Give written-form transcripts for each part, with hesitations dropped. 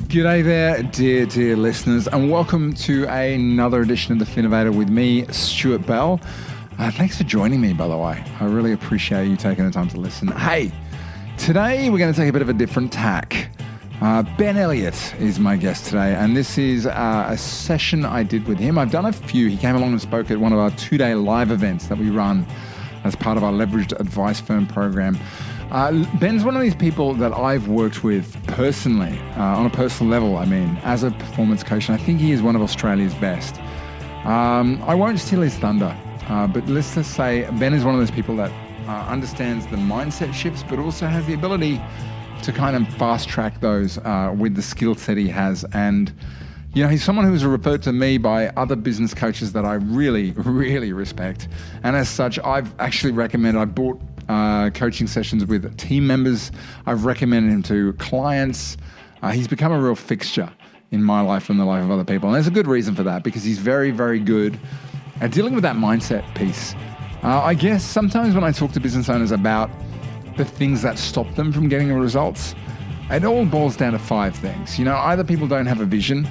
G'day there, dear listeners, and welcome to another edition of the Finnovator with me, Stuart Bell. Thanks for joining me, by the way. I really appreciate you taking the time to listen. Hey, today we're going to take a bit of a different tack. Ben Elliot is my guest today, and this is a session I did with him. I've done a few. He came along and spoke at one of our 2-day live events that we run as part of our Leveraged Advice Firm program. Ben's one of these people that I've worked with personally, on a personal level, as a performance coach, and I think he is one of Australia's best. I won't steal his thunder, but let's just say Ben is one of those people that understands the mindset shifts, but also has the ability to kind of fast track those with the skill set he has. And, you know, he's someone who's referred to me by other business coaches that I really, really respect. And as such, I've actually recommended, I bought coaching sessions with team members. I've recommended him to clients. He's become a real fixture in my life and the life of other people. And there's a good reason for that, because he's very, very good at dealing with that mindset piece. I guess sometimes when I talk to business owners about the things that stop them from getting the results, it all boils down to 5 things. You know, either people don't have a vision.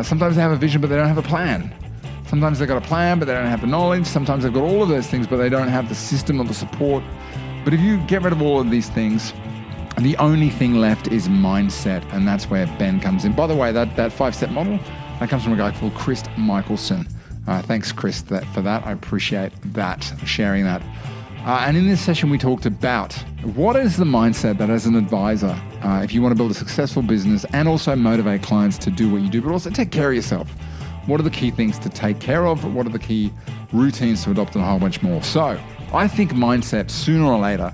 Sometimes they have a vision, but they don't have a plan. Sometimes they've got a plan, but they don't have the knowledge. Sometimes they've got all of those things, but they don't have the system or the support. But if you get rid of all of these things, the only thing left is mindset, and that's where Ben comes in. By the way, that 5-step model, that comes from a guy called Chris Michelson. Thanks, Chris, for that. I appreciate that, sharing that. And in this session, we talked about what is the mindset that as an advisor, if you want to build a successful business and also motivate clients to do what you do, but also take care of yourself. What are the key things to take care of? What are the key routines to adopt, and a whole bunch more? So I think mindset, sooner or later,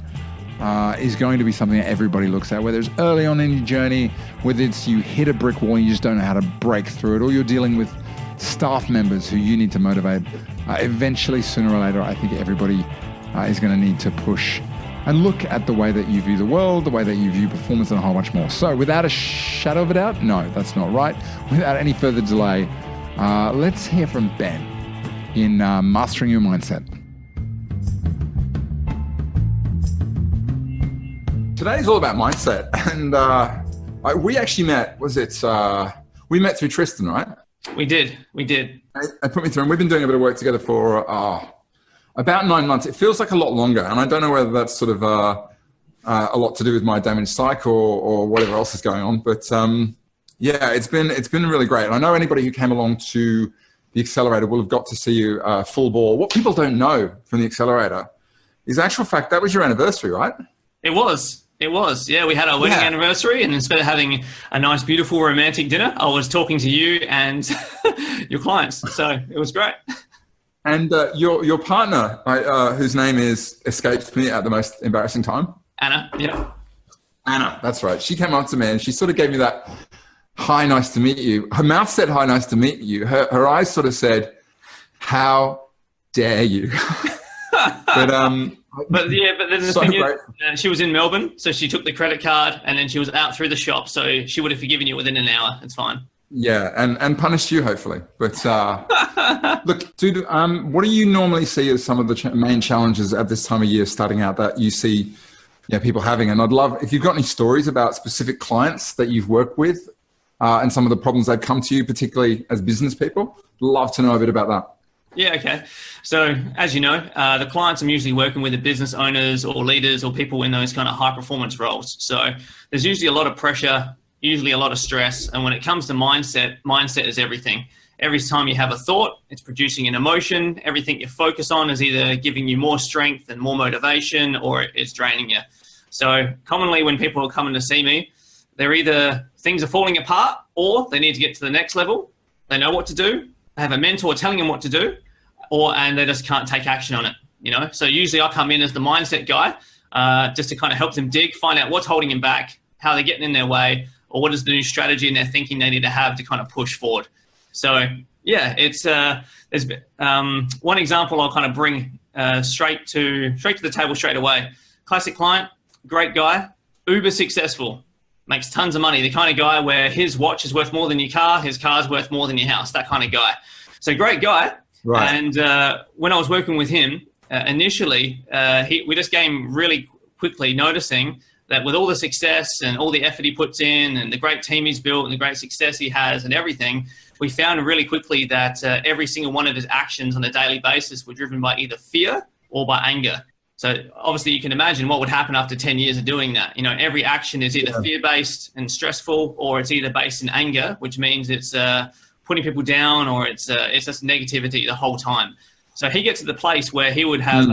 is going to be something that everybody looks at, whether it's early on in your journey, whether it's you hit a brick wall and you just don't know how to break through it, or you're dealing with staff members who you need to motivate. Eventually, sooner or later, I think everybody is going to need to push and look at the way that you view the world, the way that you view performance, and a whole bunch more. So without a shadow of a doubt, no, that's not right. Without any further delay, let's hear from Ben in Mastering Your Mindset. Today's all about mindset, and we actually met, we met through Tristan, right? We did. I put me through, and we've been doing a bit of work together for about 9 months. It feels like a lot longer, and I don't know whether that's sort of a lot to do with my damaged psyche or whatever else is going on, but yeah, it's been really great. And I know anybody who came along to the accelerator will have got to see you full ball. What people don't know from the accelerator is, actual fact, that was your anniversary, right? It was. Yeah, we had our wedding anniversary, and instead of having a nice, beautiful, romantic dinner, I was talking to you and your clients. So it was great. And your partner, whose name escapes me at the most embarrassing time. Anna, yeah. Anna, that's right. She came up to me and she sort of gave me that, "Hi, nice to meet you." Her mouth said, "Hi, nice to meet you." Her eyes sort of said, "How dare you?" But then the thing is, she was in Melbourne, so she took the credit card and then she was out through the shop, so she would have forgiven you within an hour. It's fine. Yeah, and punished you, hopefully. But look, dude, what do you normally see as some of the main challenges at this time of year starting out that you see people having? And I'd love, if you've got any stories about specific clients that you've worked with and some of the problems they've come to you, particularly as business people, love to know a bit about that. Yeah, okay. So as you know, the clients I'm usually working with are business owners or leaders or people in those kind of high performance roles. So there's usually a lot of pressure, usually a lot of stress. And when it comes to mindset is everything. Every time you have a thought, it's producing an emotion. Everything you focus on is either giving you more strength and more motivation, or it's draining you. So commonly when people are coming to see me, they're either things are falling apart or they need to get to the next level. They know what to do. They have a mentor telling them what to do, and they just can't take action on it, So usually I come in as the mindset guy, just to kind of help them dig, find out what's holding them back, how they're getting in their way, or what is the new strategy and their thinking they need to have to kind of push forward. So yeah, it's there's one example I'll kind of bring straight to the table straight away. Classic client, great guy, uber successful, makes tons of money. The kind of guy where his watch is worth more than your car, his car's worth more than your house. That kind of guy. So great guy. Right. And when I was working with him initially, we just came really quickly noticing that with all the success and all the effort he puts in and the great team he's built and the great success he has and everything, we found really quickly that every single one of his actions on a daily basis were driven by either fear or by anger. So obviously you can imagine what would happen after 10 years of doing that. You know, every action is either fear-based and stressful, or it's either based in anger, which means it's putting people down, or it's just negativity the whole time. So he gets to the place where he would have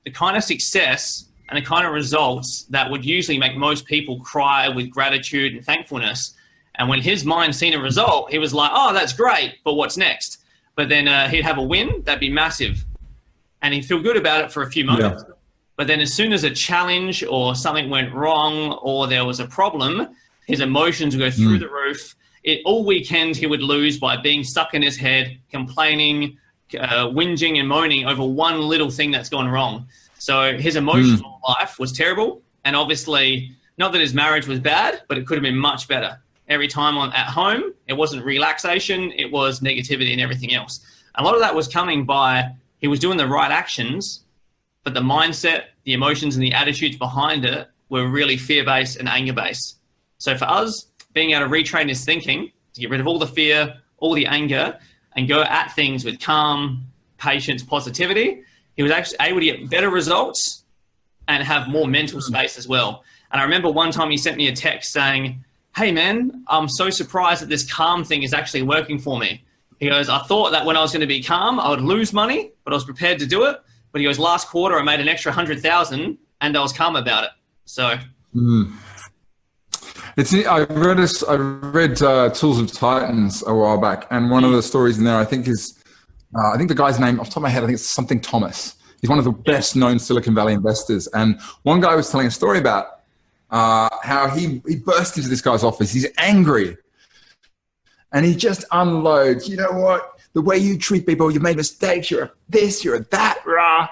the kind of success and the kind of results that would usually make most people cry with gratitude and thankfulness. And when his mind seen a result, he was like, oh, that's great, but what's next? But then he'd have a win, that'd be massive. And he'd feel good about it for a few moments. Yeah. But then as soon as a challenge or something went wrong or there was a problem, his emotions would go through the roof. All weekend he would lose by being stuck in his head, complaining, whinging and moaning over one little thing that's gone wrong. So his emotional life was terrible. And obviously, not that his marriage was bad, but it could have been much better. Every time at home, it wasn't relaxation, it was negativity and everything else. A lot of that was coming by he was doing the right actions, but the mindset, the emotions and the attitudes behind it were really fear-based and anger-based. So for us, being able to retrain his thinking to get rid of all the fear, all the anger, and go at things with calm, patience, positivity, he was actually able to get better results and have more mental space as well. And I remember one time he sent me a text saying, hey man, I'm so surprised that this calm thing is actually working for me. He goes, I thought that when I was going to be calm, I would lose money, but I was prepared to do it. But he goes, last quarter, I made an extra 100,000 and I was calm about it. So. I read Tools of Titans a while back, and one of the stories in there, I think the guy's name, off the top of my head, I think it's something Thomas. He's one of the best known Silicon Valley investors. And one guy was telling a story about how he burst into this guy's office. He's angry. And he just unloads, you know what? The way you treat people, you've made mistakes, you're a this, you're a that, rah.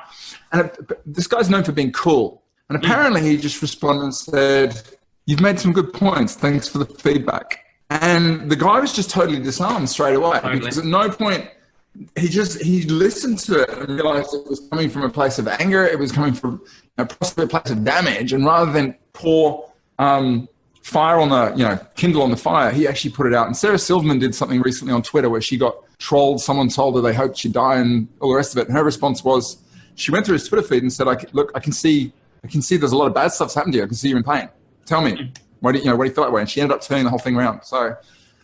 And this guy's known for being cool. And apparently he just responded and said, you've made some good points. Thanks for the feedback. And the guy was just totally disarmed straight away. Totally. Because at no point, he listened to it and realized it was coming from a place of anger. It was coming from possibly a place of damage. And rather than pour fire on the, kindle on the fire, he actually put it out. And Sarah Silverman did something recently on Twitter where she got trolled. Someone told her they hoped she'd die and all the rest of it. And her response was, she went through his Twitter feed and said, look, I can see there's a lot of bad stuff's happened to you. I can see you're in pain. Tell me, why do you feel that way? And she ended up turning the whole thing around. So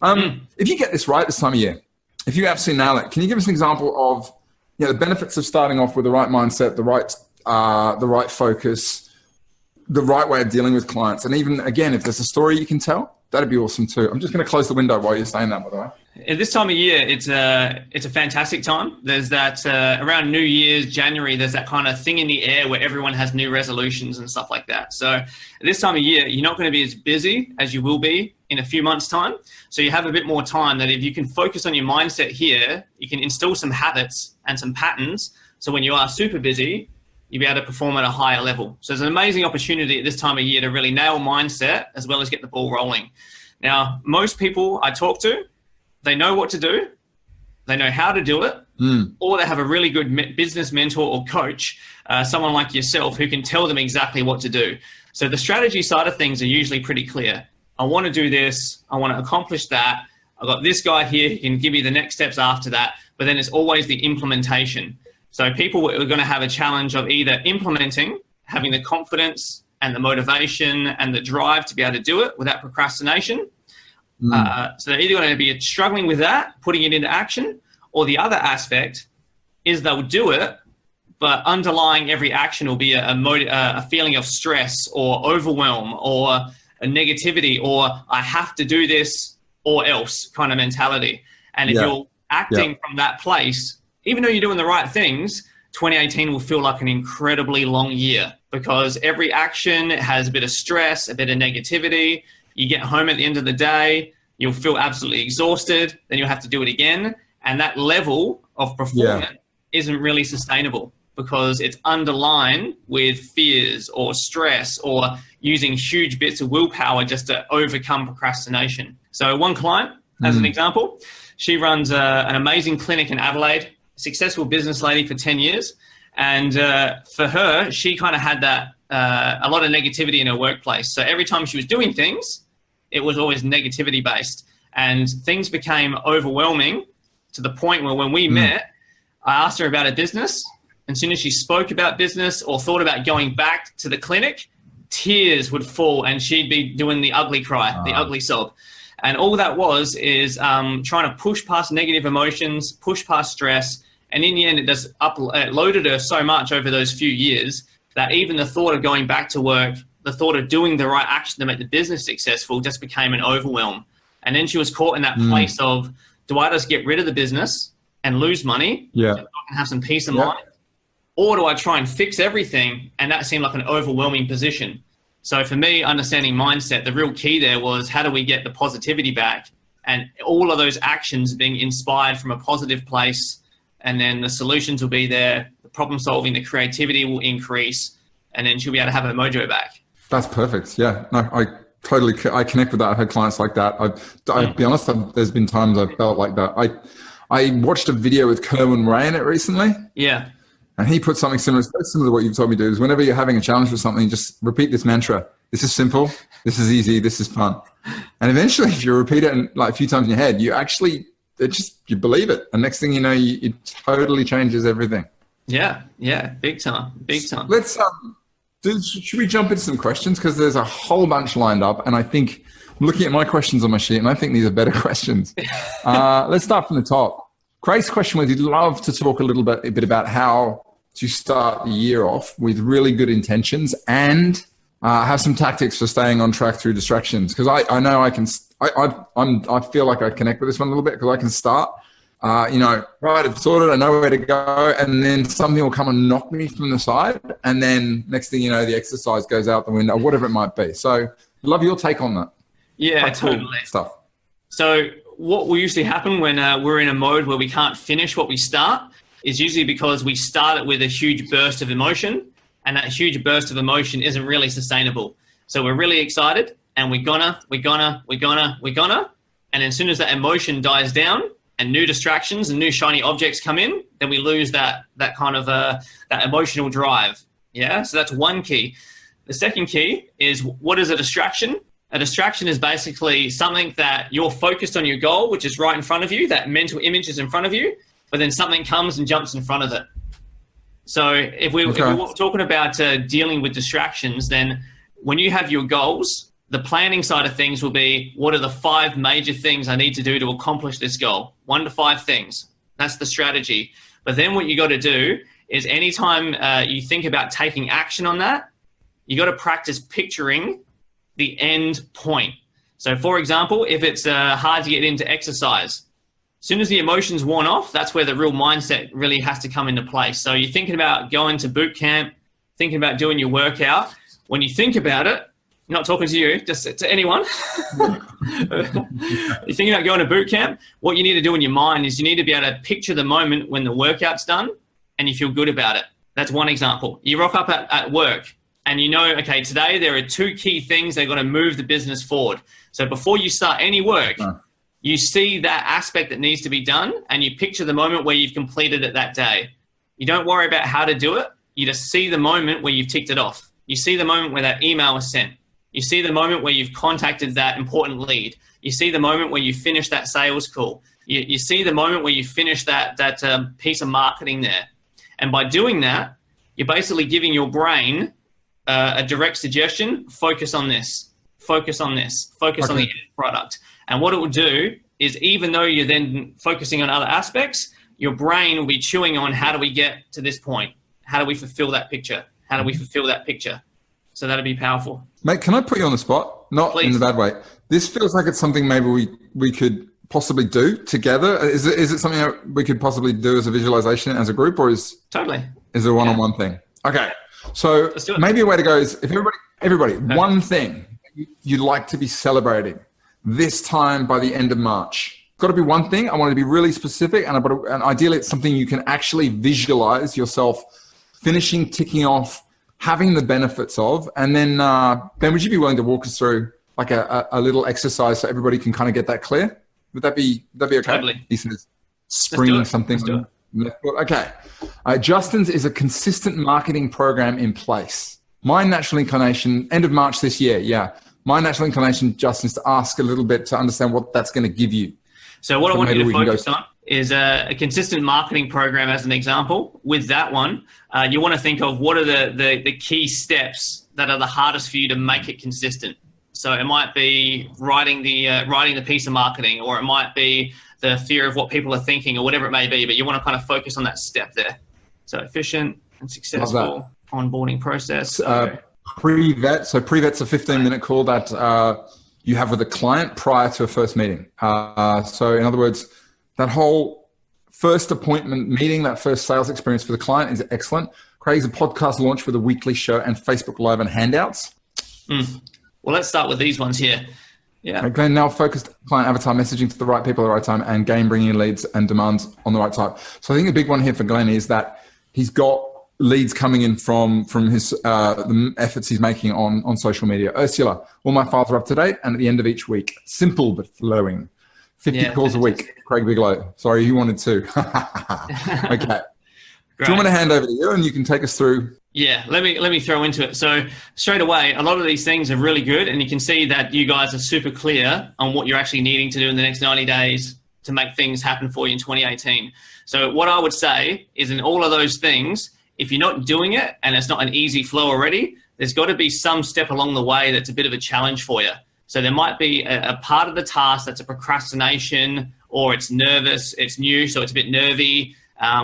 if you get this right this time of year, if you absolutely nail it, can you give us an example of the benefits of starting off with the right mindset, the right focus, the right way of dealing with clients? And even, again, if there's a story you can tell, that'd be awesome too. I'm just going to close the window while you're saying that, by the way. At this time of year, it's a fantastic time. There's that around New Year's, January, there's that kind of thing in the air where everyone has new resolutions and stuff like that. So at this time of year, you're not going to be as busy as you will be in a few months' time. So you have a bit more time that if you can focus on your mindset here, you can instill some habits and some patterns. So when you are super busy, you'll be able to perform at a higher level. So it's an amazing opportunity at this time of year to really nail mindset as well as get the ball rolling. Now, most people I talk to, they know what to do, they know how to do it, or they have a really good business mentor or coach, someone like yourself who can tell them exactly what to do. So the strategy side of things are usually pretty clear. I want to do this, I want to accomplish that, I've got this guy here who can give me the next steps after that, but then it's always the implementation. So people are going to have a challenge of either implementing, having the confidence and the motivation and the drive to be able to do it without procrastination. So they're either going to be struggling with that, putting it into action, or the other aspect is they'll do it, but underlying every action will be a feeling of stress or overwhelm or a negativity or I have to do this or else kind of mentality. And if you're acting from that place, even though you're doing the right things, 2018 will feel like an incredibly long year because every action has a bit of stress, a bit of negativity. You get home at the end of the day, you'll feel absolutely exhausted, then you'll have to do it again. And that level of performance isn't really sustainable because it's underlined with fears or stress or using huge bits of willpower just to overcome procrastination. So one client, as an example, she runs an amazing clinic in Adelaide, successful business lady for 10 years. And for her, she kind of had that a lot of negativity in her workplace. So every time she was doing things, it was always negativity based, and things became overwhelming to the point where when we met, I asked her about her business. And as soon as she spoke about business or thought about going back to the clinic, tears would fall and she'd be doing the ugly cry, the ugly sob. And all that was is trying to push past negative emotions, push past stress. And in the end, it loaded her so much over those few years that even the thought of going back to work, the thought of doing the right action to make the business successful just became an overwhelm. And then she was caught in that place of, do I just get rid of the business and lose money so I can have some peace of mind? Or do I try and fix everything? And that seemed like an overwhelming position. So for me, understanding mindset, the real key there was how do we get the positivity back? And all of those actions being inspired from a positive place, and then the solutions will be there, the problem solving, the creativity will increase, and then she'll be able to have her mojo back. That's perfect. Yeah, no, I connect with that. I've had clients like that. I'll be honest, there's been times I've felt like that. I watched a video with Kerwin Ray in it recently. Yeah. And he put something similar to what you've told me to do, is whenever you're having a challenge with something, just repeat this mantra. This is simple. This is easy. This is fun. And eventually, if you repeat it like a few times in your head, you believe it. And next thing you know, it totally changes everything. Yeah. Big time. Let's, should we jump into some questions? Because there's a whole bunch lined up. And I think I'm looking at my questions on my sheet, and I think these are better questions. Let's start from the top. Grace's question was, you'd love to talk a bit about how to start the year off with really good intentions and have some tactics for staying on track through distractions. Because I know I feel like I connect with this one a little bit, because I can start, right, I've sorted, I know where to go, and then something will come and knock me from the side, and then next thing you know, the exercise goes out the window, whatever it might be. So I'd love your take on that. Yeah, totally. Stuff. So what will usually happen when we're in a mode where we can't finish what we start is usually because we start it with a huge burst of emotion, and that huge burst of emotion isn't really sustainable. So we're really excited, and we're gonna, and as soon as that emotion dies down and new distractions and new shiny objects come in, then we lose that kind of that emotional drive. Yeah, so that's one key. The second key is, what is a distraction? A distraction is basically something that you're focused on your goal, which is right in front of you, that mental image is in front of you, but then something comes and jumps in front of it. So if we're talking about dealing with distractions, then when you have your goals, the planning side of things will be, what are the 5 major things I need to do to accomplish this goal? 1 to 5 things. That's the strategy. But then what you got to do is, anytime you think about taking action on that, you got to practice picturing the end point. So for example, if it's hard to get into exercise, as soon as the emotions worn off, that's where the real mindset really has to come into place. So you're thinking about going to boot camp, thinking about doing your workout. When you think about it, I'm not talking to you, just to anyone. You're thinking about going to boot camp, what you need to do in your mind is you need to be able to picture the moment when the workout's done and you feel good about it. That's one example. You rock up at work, and you know, okay, today there are 2 key things that are going to move the business forward. So before you start any work, you see that aspect that needs to be done, and you picture the moment where you've completed it that day. You don't worry about how to do it. You just see the moment where you've ticked it off. You see the moment where that email was sent. You see the moment where you've contacted that important lead. You see the moment where you finish that sales call. You see the moment where you finish that piece of marketing there. And by doing that, you're basically giving your brain a direct suggestion: focus on this, focus on this, focus on the end product. And what it will do is, even though you're then focusing on other aspects, your brain will be chewing on, how do we get to this point? How do we fulfill that picture? How do we fulfill that picture? So that'll be powerful. Mate, can I put you on the spot? Not Please. In a bad way. This feels like it's something maybe we could possibly do together. Is it something that we could possibly do as a visualization as a group, or is it a one-on-one thing? Okay. So maybe a way to go is, if everybody, one thing you'd like to be celebrating this time by the end of March. Got to be one thing. I want it to be really specific, and ideally it's something you can actually visualize yourself finishing, ticking off, having the benefits of. And then Ben, would you be willing to walk us through like a little exercise so everybody can kind of get that clear? Would that be okay? Totally. He says, spring something. Let's do it. Okay. Justin's is a consistent marketing program in place. my natural inclination, end of March this year, my natural inclination, Justin, is to ask a little bit to understand what that's going to give you. So what I want you to focus on is a consistent marketing program as an example. With that one, you want to think of what are the key steps that are the hardest for you to make it consistent. So it might be writing the piece of marketing, or it might be the fear of what people are thinking, or whatever it may be, but you want to kind of focus on that step there. So efficient and successful onboarding process. Pre-vet. So pre-vet's a 15-minute call that you have with a client prior to a first meeting. So in other words, that whole first appointment meeting, that first sales experience for the client is excellent. Craig's a podcast launch with a weekly show and Facebook Live and handouts. Well, let's start with these ones here. Yeah. Okay, Glenn, now focused client avatar messaging to the right people at the right time and game bringing in leads and demands on the right type. So I think the big one here for Glenn is that he's got leads coming in from his the efforts he's making on social media. Ursula, all my files are up to date and at the end of each week. Simple but flowing. 50 calls a week. Craig Bigelow. Sorry, you wanted to. Okay. Do you want me to hand over to you and you can take us through? Yeah, let me throw into it. So straight away, a lot of these things are really good, and you can see that you guys are super clear on what you're actually needing to do in the next 90 days to make things happen for you in 2018. So what I would say is, in all of those things, if you're not doing it and it's not an easy flow already, there's got to be some step along the way that's a bit of a challenge for you. So there might be a part of the task that's a procrastination, or it's nervous, it's new, so it's a bit nervy,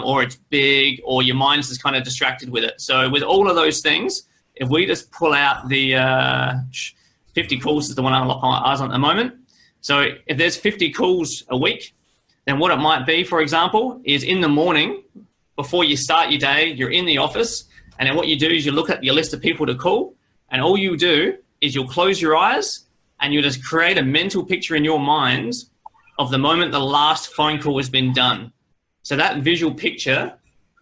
or it's big, or your mind's just kind of distracted with it. So with all of those things, if we just pull out the 50 calls is the one I'm locking my eyes on at the moment. So if there's 50 calls a week, then what it might be, for example, is in the morning, before you start your day, you're in the office, and then what you do is you look at your list of people to call, and all you do is you'll close your eyes and you just create a mental picture in your mind of the moment the last phone call has been done. So that visual picture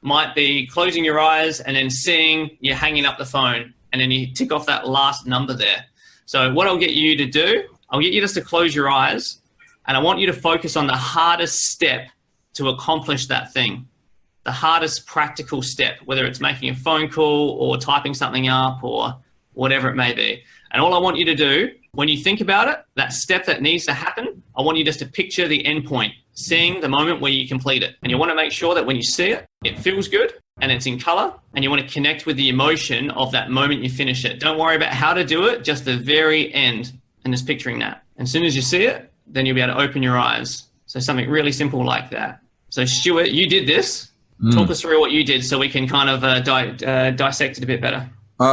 might be closing your eyes and then seeing you hanging up the phone, and then you tick off that last number there. So what I'll get you to do, I'll get you just to close your eyes, and I want you to focus on the hardest step to accomplish that thing. The hardest practical step, whether it's making a phone call or typing something up or whatever it may be. And all I want you to do, when you think about it, that step that needs to happen, I want you just to picture the end point, seeing the moment where you complete it. And you want to make sure that when you see it, it feels good and it's in color, and you want to connect with the emotion of that moment you finish it. Don't worry about how to do it, just the very end, and just picturing that. And as soon as you see it, then you'll be able to open your eyes. So something really simple like that. So Stuart, you did this. Talk us through what you did so we can kind of dissect it a bit better.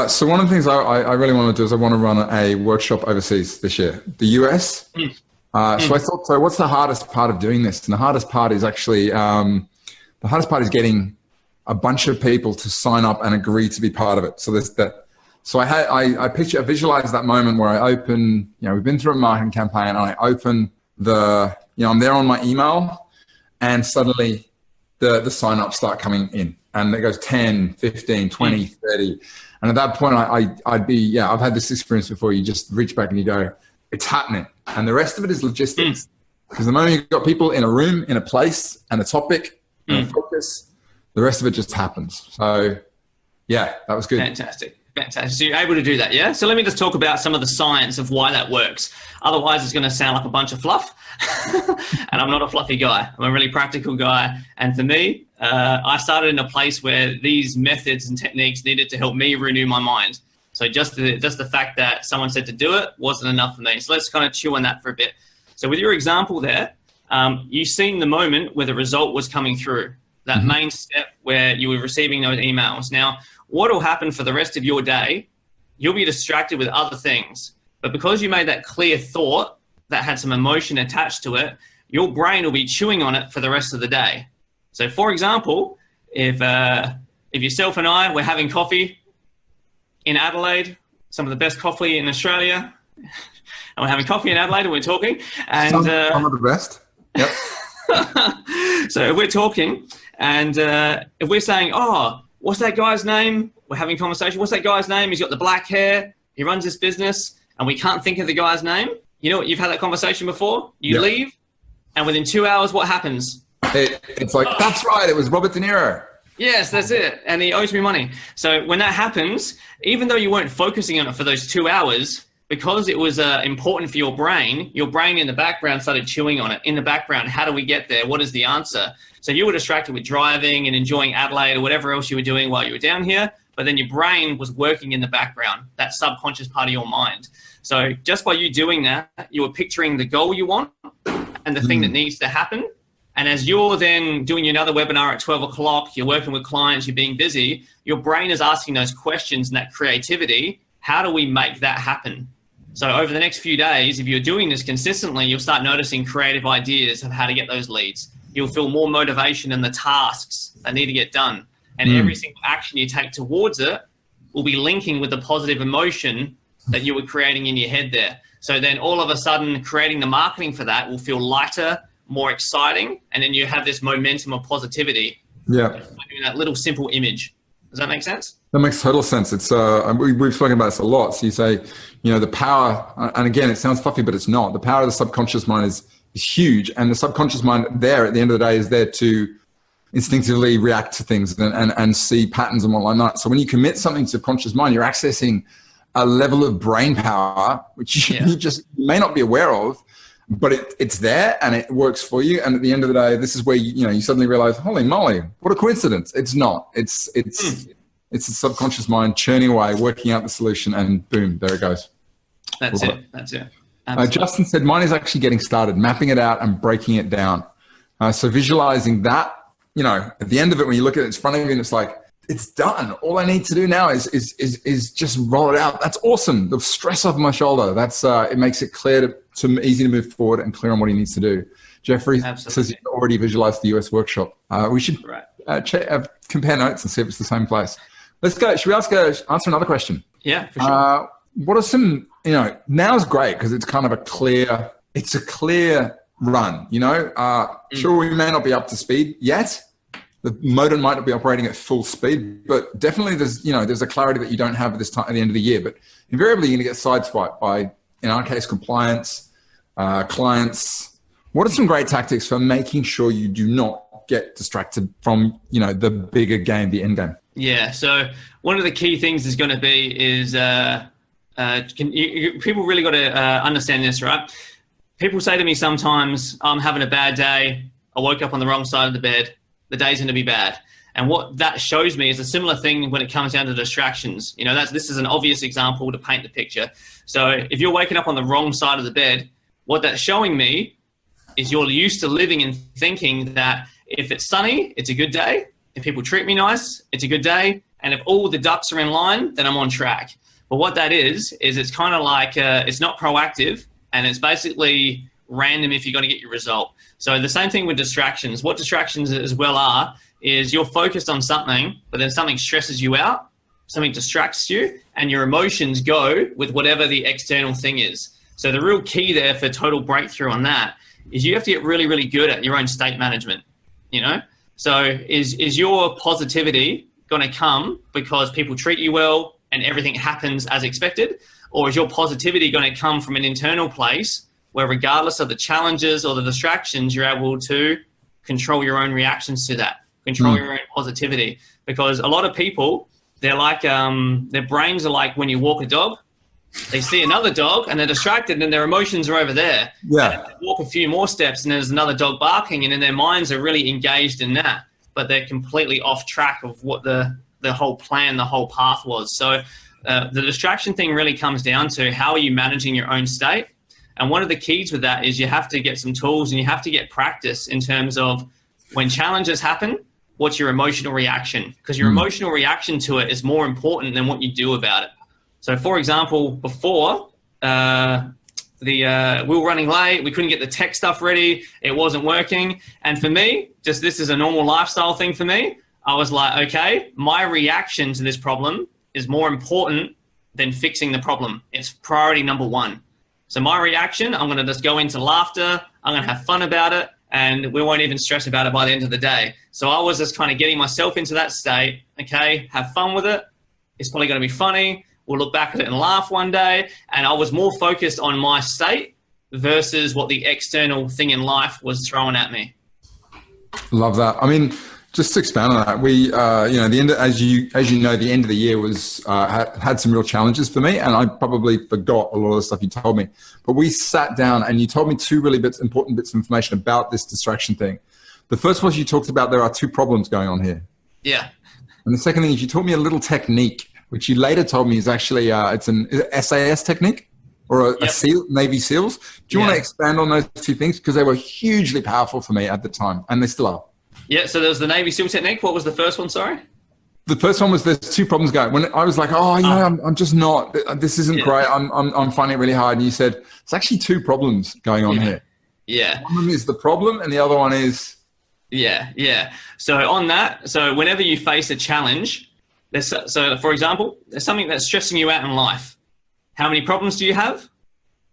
So one of the things I really want to do is I want to run a workshop overseas this year, the US. So I thought, so what's the hardest part of doing this? And the hardest part is actually, getting a bunch of people to sign up and agree to be part of it. So there's that. So I visualize that moment where I open, we've been through a marketing campaign, and I open I'm there on my email, and suddenly the sign-ups start coming in, and it goes 10, 15, 20, 30. And at that point, I've had this experience before. You just reach back and you go, it's happening. And the rest of it is logistics. Because the moment you've got people in a room, in a place, and a topic, and a focus, the rest of it just happens. So, yeah, that was good. Fantastic. So you're able to do that, yeah? So let me just talk about some of the science of why that works. Otherwise, it's going to sound like a bunch of fluff. And I'm not a fluffy guy. I'm a really practical guy. And for me, I started in a place where these methods and techniques needed to help me renew my mind. So just the fact that someone said to do it wasn't enough for me. So let's kind of chew on that for a bit. So with your example there, you've seen the moment where the result was coming through, that main step where you were receiving those emails. Now, what will happen for the rest of your day, you'll be distracted with other things. But because you made that clear thought that had some emotion attached to it, your brain will be chewing on it for the rest of the day. So for example, if yourself and I were having coffee in Adelaide, some of the best coffee in Australia, and we're having coffee in Adelaide and we're talking. And some of the best. Yep. So if we're talking and if we're saying, oh, what's that guy's name? We're having a conversation. What's that guy's name? He's got the black hair. He runs this business. And we can't think of the guy's name. You know what? You've had that conversation before. You leave. And within 2 hours, what happens? It's like, that's right. It was Robert De Niro. Yes, that's it. And he owes me money. So when that happens, even though you weren't focusing on it for those 2 hours, because it was important for your brain in the background started chewing on it. In the background, how do we get there? What is the answer? So you were distracted with driving and enjoying Adelaide or whatever else you were doing while you were down here, but then your brain was working in the background, that subconscious part of your mind. So just by you doing that, you were picturing the goal you want and the thing that needs to happen. And as you're then doing another webinar at 12 o'clock, you're working with clients, you're being busy, your brain is asking those questions and that creativity. How do we make that happen? So over the next few days, if you're doing this consistently, you'll start noticing creative ideas of how to get those leads. You'll feel more motivation in the tasks that need to get done. And every single action you take towards it will be linking with the positive emotion that you were creating in your head there. So then all of a sudden, creating the marketing for that will feel lighter, more exciting, and then you have this momentum of positivity. Yeah. Doing that little simple image. Does that make sense? That makes total sense. It's we've spoken about this a lot. So you say, the power, and again, it sounds fluffy, but it's not. The power of the subconscious mind is huge, and the subconscious mind there at the end of the day is there to instinctively react to things and see patterns and whatnot like that. So when you commit something to subconscious mind, you're accessing a level of brain power which you just may not be aware of, but it's there and it works for you. And at the end of the day, this is where you suddenly realize, holy moly, what a coincidence. It's not. It's the subconscious mind churning away, working out the solution, and boom, there it goes. That's it. Justin said, mine is actually getting started, mapping it out and breaking it down. So visualizing that, at the end of it, when you look at it, it's in front of you and it's like, it's done. All I need to do now is just roll it out. That's awesome. The stress off my shoulder. That's it makes it clear easy to move forward and clear on what he needs to do. Jeffrey says he's already visualized the US workshop. We should compare notes and see if it's the same place. Let's go. Should we answer another question? Yeah, for sure. What are some, now is great because it's kind of a clear run, Sure, we may not be up to speed yet. The motor might not be operating at full speed, but definitely there's a clarity that you don't have at this time at the end of the year. But invariably, you're going to get sideswiped by, in our case, compliance, clients. What are some great tactics for making sure you do not get distracted from, the bigger game, the end game? Yeah. So one of the key things is going to be people really got to understand this, right? People say to me sometimes, I'm having a bad day. I woke up on the wrong side of the bed. The day's going to be bad. And what that shows me is a similar thing when it comes down to distractions. This is an obvious example to paint the picture. So if you're waking up on the wrong side of the bed, what that's showing me is you're used to living and thinking that if it's sunny, it's a good day. If people treat me nice, it's a good day. And if all the ducks are in line, then I'm on track. But what that is it's kind of like it's not proactive, and it's basically random if you're going to get your result. So the same thing with distractions. What distractions as well are is you're focused on something, but then something stresses you out, something distracts you, and your emotions go with whatever the external thing is. So the real key there for total breakthrough on that is you have to get really, really good at your own state management, So is your positivity going to come because people treat you well and everything happens as expected? Or is your positivity going to come from an internal place where regardless of the challenges or the distractions, you're able to control your own reactions to that, control your own positivity? Because a lot of people, they're like, their brains are like when you walk a dog, they see another dog and they're distracted and their emotions are over there. Yeah. And they walk a few more steps and there's another dog barking, and then their minds are really engaged in that, but they're completely off track of what the whole plan, the whole path was. So the distraction thing really comes down to how are you managing your own state? And one of the keys with that is you have to get some tools and you have to get practice in terms of when challenges happen, what's your emotional reaction? Because your emotional reaction to it is more important than what you do about it. So for example, before we were running late, we couldn't get the tech stuff ready, it wasn't working. And for me, just this is a normal lifestyle thing for me. I was like, okay, my reaction to this problem is more important than fixing the problem. It's priority number one. So my reaction, I'm going to just go into laughter. I'm going to have fun about it, and we won't even stress about it by the end of the day. So I was just kind of getting myself into that state. Okay, have fun with it. It's probably going to be funny. We'll look back at it and laugh one day. And I was more focused on my state versus what the external thing in life was throwing at me. Love that. I mean, Just to expand on that, we, the end, as you know, the end of the year was had some real challenges for me, and I probably forgot a lot of the stuff you told me. But we sat down, and you told me two really important bits of information about this distraction thing. The first was you talked about there are two problems going on here. Yeah. And the second thing is you taught me a little technique, which you later told me is actually it's an SAS technique or a SEAL, Navy SEALs. Do you want to expand on those two things? Because they were hugely powerful for me at the time, and they still are. Yeah, so there was the Navy SEAL technique. What was the first one, sorry? The first one was there's two problems going. When I was like, I'm just not, this isn't great. I'm finding it really hard. And you said, it's actually two problems going on here. Yeah. One of them is the problem and the other one is. Yeah. So on that, so whenever you face a challenge, so for example, there's something that's stressing you out in life. How many problems do you have?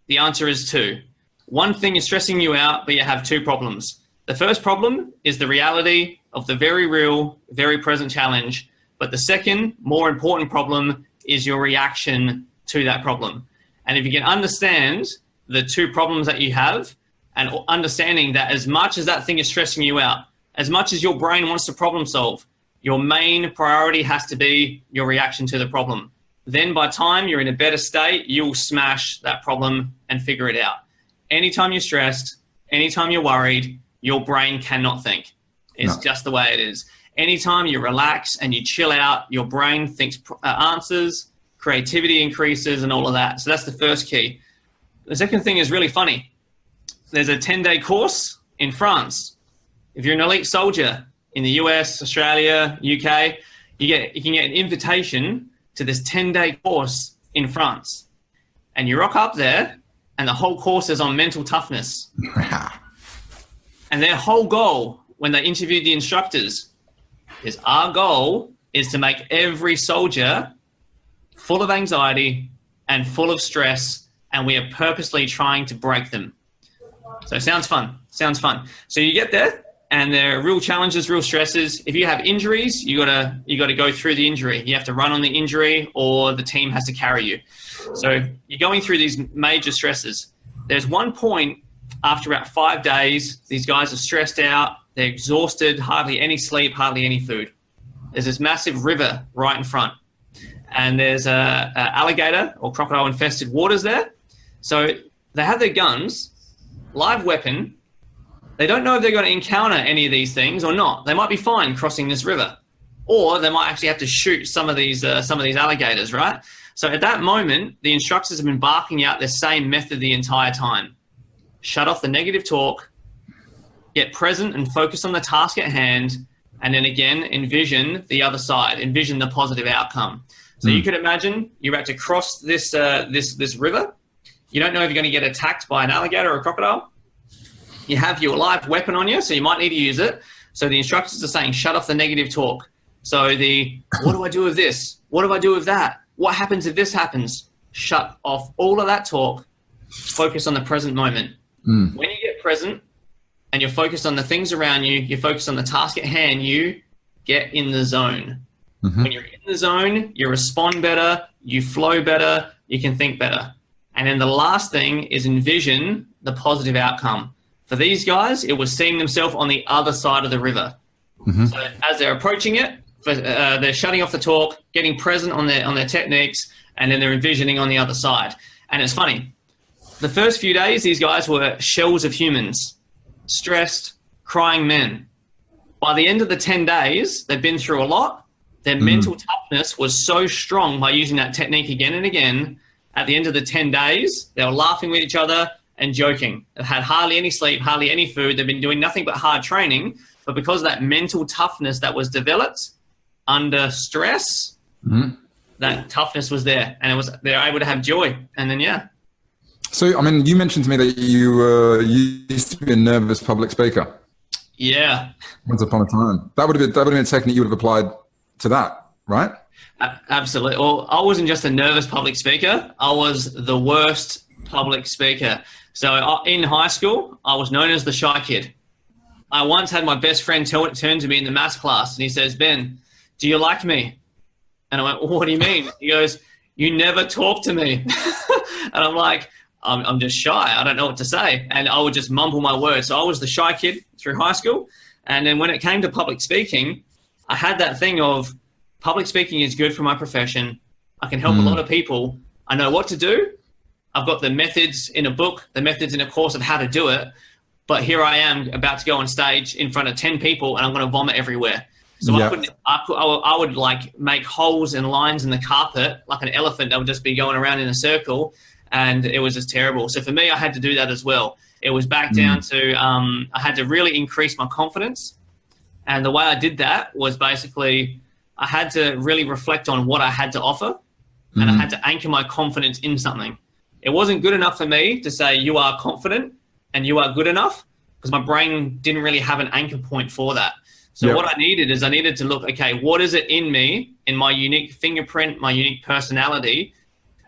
The answer is two. One thing is stressing you out, but you have two problems. The first problem is the reality of the very real, very present challenge. But the second, more important problem is your reaction to that problem. And if you can understand the two problems that you have and understanding that as much as that thing is stressing you out, as much as your brain wants to problem solve, your main priority has to be your reaction to the problem. Then by time you're in a better state, you'll smash that problem and figure it out. Anytime you're stressed, anytime you're worried, your brain cannot think. It's just the way it is. Anytime you relax and you chill out, your brain thinks answers, creativity increases, and all of that. So that's the first key. The second thing is really funny. There's a 10-day course in France. If you're an elite soldier in the US, Australia, UK, you can get an invitation to this 10-day course in France. And you rock up there, and the whole course is on mental toughness. And their whole goal, when they interviewed the instructors, is our goal is to make every soldier full of anxiety and full of stress, and we are purposely trying to break them. So sounds fun. So you get there, and there are real challenges, real stresses. If you have injuries, you gotta go through the injury. You have to run on the injury, or the team has to carry you. So you're going through these major stresses. There's one point after about 5 days, these guys are stressed out, they're exhausted, hardly any sleep, hardly any food. There's this massive river right in front, and there's a alligator or crocodile infested waters there. So they have their guns, live weapon. They don't know if they're going to encounter any of these things or not. They might be fine crossing this river, or they might actually have to shoot some of these alligators, right? So at that moment, the instructors have been barking out the same method the entire time. Shut off the negative talk, get present and focus on the task at hand, and then again, envision the other side, envision the positive outcome. So you could imagine you're about to cross this river. You don't know if you're going to get attacked by an alligator or a crocodile. You have your live weapon on you, so you might need to use it. So the instructors are saying, shut off the negative talk. So what do I do with this? What do I do with that? What happens if this happens? Shut off all of that talk. Focus on the present moment. When you get present and you're focused on the things around you, you're focused on the task at hand, you get in the zone. When you're in the zone, you respond better, you flow better, you can think better. And then the last thing is envision the positive outcome. For these guys, it was seeing themselves on the other side of the river. So as they're approaching it, they're shutting off the talk, getting present on their techniques, and then they're envisioning on the other side. And it's funny. The first few days, these guys were shells of humans, stressed, crying men. By the end of the 10 days, they've been through a lot. Their mental toughness was so strong by using that technique again and again. At the end of the 10 days, they were laughing with each other and joking. They've had hardly any sleep, hardly any food. They've been doing nothing but hard training. But because of that mental toughness that was developed under stress, that toughness was there. And they were able to have joy. And then, So, I mean, you mentioned to me that you used to be a nervous public speaker. Yeah. Once upon a time. That would have been a technique you would have applied to that, right? Absolutely. Well, I wasn't just a nervous public speaker. I was the worst public speaker. So in high school, I was known as the shy kid. I once had my best friend turn to me in the maths class and he says, "Ben, do you like me?" And I went, "Well, what do you mean?" He goes, "You never talk to me." And I'm like, I'm just shy. I don't know what to say. And I would just mumble my words. So I was the shy kid through high school. And then when it came to public speaking, I had that thing of public speaking is good for my profession. I can help a lot of people. I know what to do. I've got the methods in a book, the methods in a course of how to do it. But here I am about to go on stage in front of 10 people and I'm going to vomit everywhere. So I would like make holes and lines in the carpet like an elephant that would just be going around in a circle. And it was just terrible. So for me, I had to do that as well. It was back down to I had to really increase my confidence. And the way I did that was basically I had to really reflect on what I had to offer. And I had to anchor my confidence in something. It wasn't good enough for me to say you are confident and you are good enough because my brain didn't really have an anchor point for that. So what I needed is I needed to look, okay, what is it in me, in my unique fingerprint, my unique personality?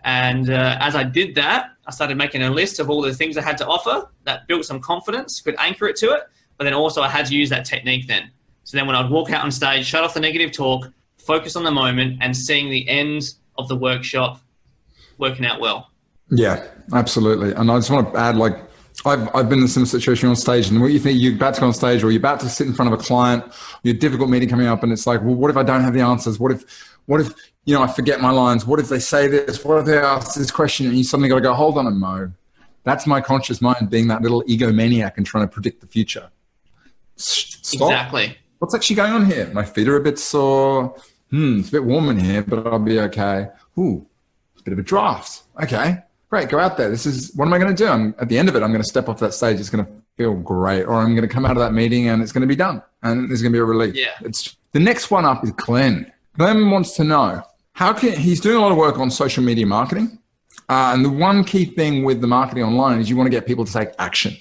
And as I did that, I started making a list of all the things I had to offer that built some confidence, could anchor it to it. But then also I had to use that technique then. So then when I'd walk out on stage, shut off the negative talk, focus on the moment and seeing the end of the workshop working out well. Yeah, absolutely. And I just want to add, like, I've been in a similar situation on stage, and what you think you're about to go on stage or you're about to sit in front of a client, your difficult meeting coming up, and it's like, well, what if I don't have the answers? What if, I forget my lines? What if they say this? What if they ask this question? And you suddenly got to go, hold on a mo. That's my conscious mind being that little egomaniac and trying to predict the future. Stop. Exactly. What's actually going on here? My feet are a bit sore. It's a bit warm in here, but I'll be okay. Ooh, it's a bit of a draft. Okay, great. Go out there. What am I going to do? At the end of it, I'm going to step off that stage. It's going to feel great. Or I'm going to come out of that meeting and it's going to be done. And there's going to be a relief. Yeah. The next one up is Glenn. Glenn wants to know, he's doing a lot of work on social media marketing. And the one key thing with the marketing online is you want to get people to take action.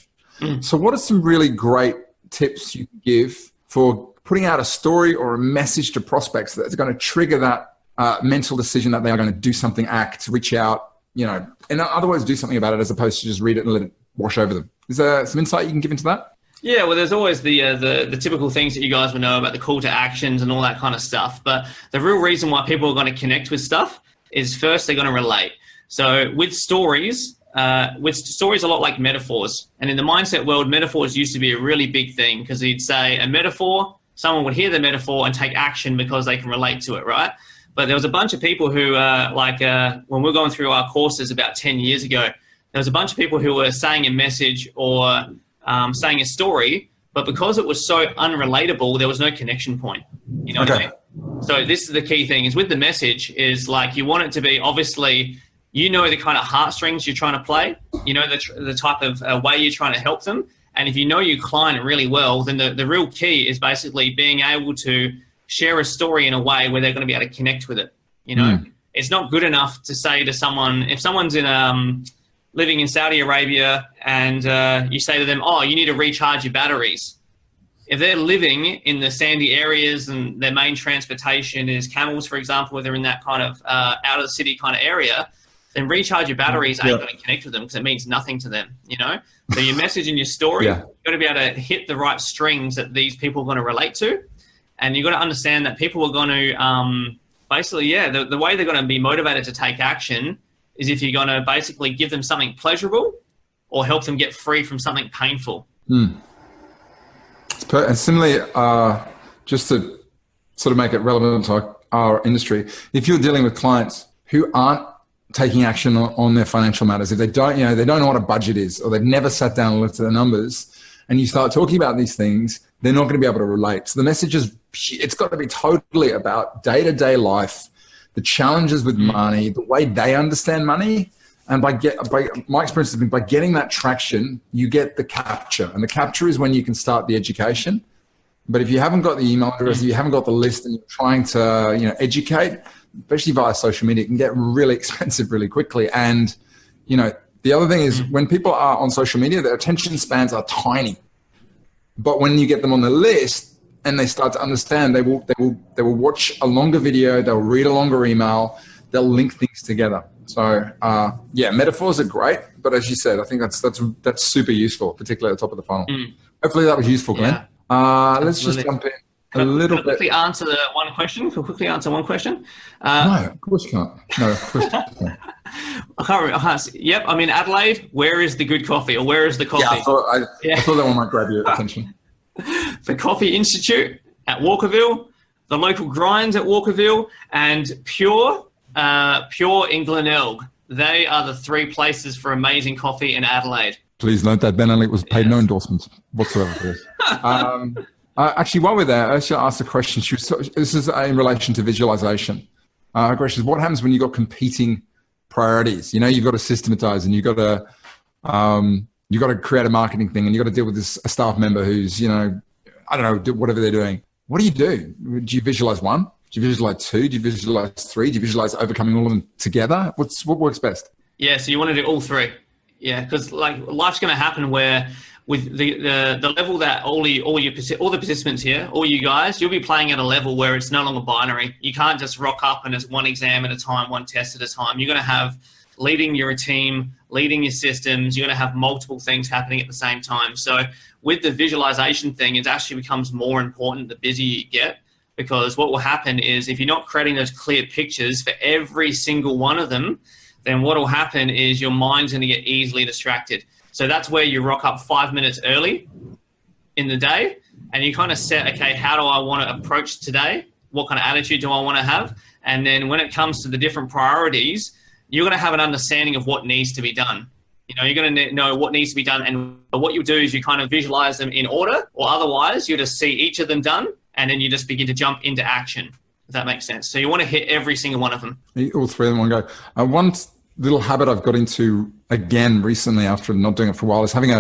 So what are some really great tips you can give for putting out a story or a message to prospects that's going to trigger that mental decision that they are going to do something, act, reach out, in other words, do something about it as opposed to just read it and let it wash over them. Is there some insight you can give into that? Yeah, well, there's always the typical things that you guys will know about the call to actions and all that kind of stuff. But the real reason why people are going to connect with stuff is first they're going to relate. So with stories a lot like metaphors. And in the mindset world, metaphors used to be a really big thing because you'd say a metaphor, someone would hear the metaphor and take action because they can relate to it, right? But there was a bunch of people who, when we were going through our courses about 10 years ago, there was a bunch of people who were saying a message or saying a story, but because it was so unrelatable, there was no connection point. You know what I mean? So this is the key thing is with the message is like you want it to be obviously, the kind of heartstrings you're trying to play, the type of way you're trying to help them. And if you know your client really well, then the real key is basically being able to share a story in a way where they're going to be able to connect with it. It's not good enough to say to someone, if someone's living in Saudi Arabia and you say to them, oh, you need to recharge your batteries. If they're living in the sandy areas and their main transportation is camels, for example, where they're in that kind of out of the city kind of area, then recharge your batteries ain't going to connect with them because it means nothing to them, So your message and your story, you've got to be able to hit the right strings that these people are going to relate to. And you've got to understand that people are going to the way they're going to be motivated to take action is if you're going to basically give them something pleasurable or help them get free from something painful. And similarly, just to sort of make it relevant to our industry, if you're dealing with clients who aren't taking action on their financial matters, if they don't know what a budget is, or they've never sat down and looked at the numbers, and you start talking about these things, they're not going to be able to relate. So the message is, it's got to be totally about day-to-day life, the challenges with money, the way they understand money. And by my experience has been by getting that traction, you get the capture. And the capture is when you can start the education. But if you haven't got the email address, you haven't got the list, and you're trying to, educate, especially via social media, it can get really expensive really quickly. And, the other thing is when people are on social media, their attention spans are tiny. But when you get them on the list and they start to understand, they will watch a longer video, they'll read a longer email, they'll link things together. So metaphors are great, but as you said, I think that's super useful, particularly at the top of the funnel. Hopefully that was useful, Glenn. Let's just jump in Can I quickly answer one question? No, of course you can't. No, of course you can't. I can't remember. Yep, I'm in Adelaide. Where is the good coffee, or where is the coffee? Yeah, I thought that one might grab your attention. the Coffee Institute at Walkerville, the local Grinds at Walkerville, and Pure in Glenelg. They are the 3 places for amazing coffee in Adelaide. Please note that Ben Elliot was paid no endorsements whatsoever for this. Actually, while we're there, Ursula asked a question. This is in relation to visualization. Her question is, what happens when you've got competing priorities? You've got to systematize, and you've got to create a marketing thing, and you've got to deal with a staff member who's, I don't know, whatever they're doing. What do? Do you visualize 1? Do you visualize 2? Do you visualize 3? Do you visualize overcoming all of them together? What works best? Yeah, so you want to do all 3. Yeah, because life's going to happen where with the level that all the participants here, all you guys, you'll be playing at a level where it's no longer binary. You can't just rock up and it's one exam at a time, one test at a time. You're going to have leading your team, leading your systems. You're going to have multiple things happening at the same time. So with the visualization thing, it actually becomes more important the busier you get, because what will happen is if you're not creating those clear pictures for every single one of them, then what will happen is your mind's going to get easily distracted. So that's where you rock up 5 minutes early in the day and you kind of set, okay, how do I want to approach today? What kind of attitude do I want to have? And then when it comes to the different priorities, you're going to have an understanding of what needs to be done. You're going to know what needs to be done. And what you'll do is you kind of visualize them in order, or otherwise you just see each of them done and then you just begin to jump into action, if that makes sense. So you want to hit every single one of them. All 3 of them in one go. One little habit I've got into again recently after not doing it for a while is having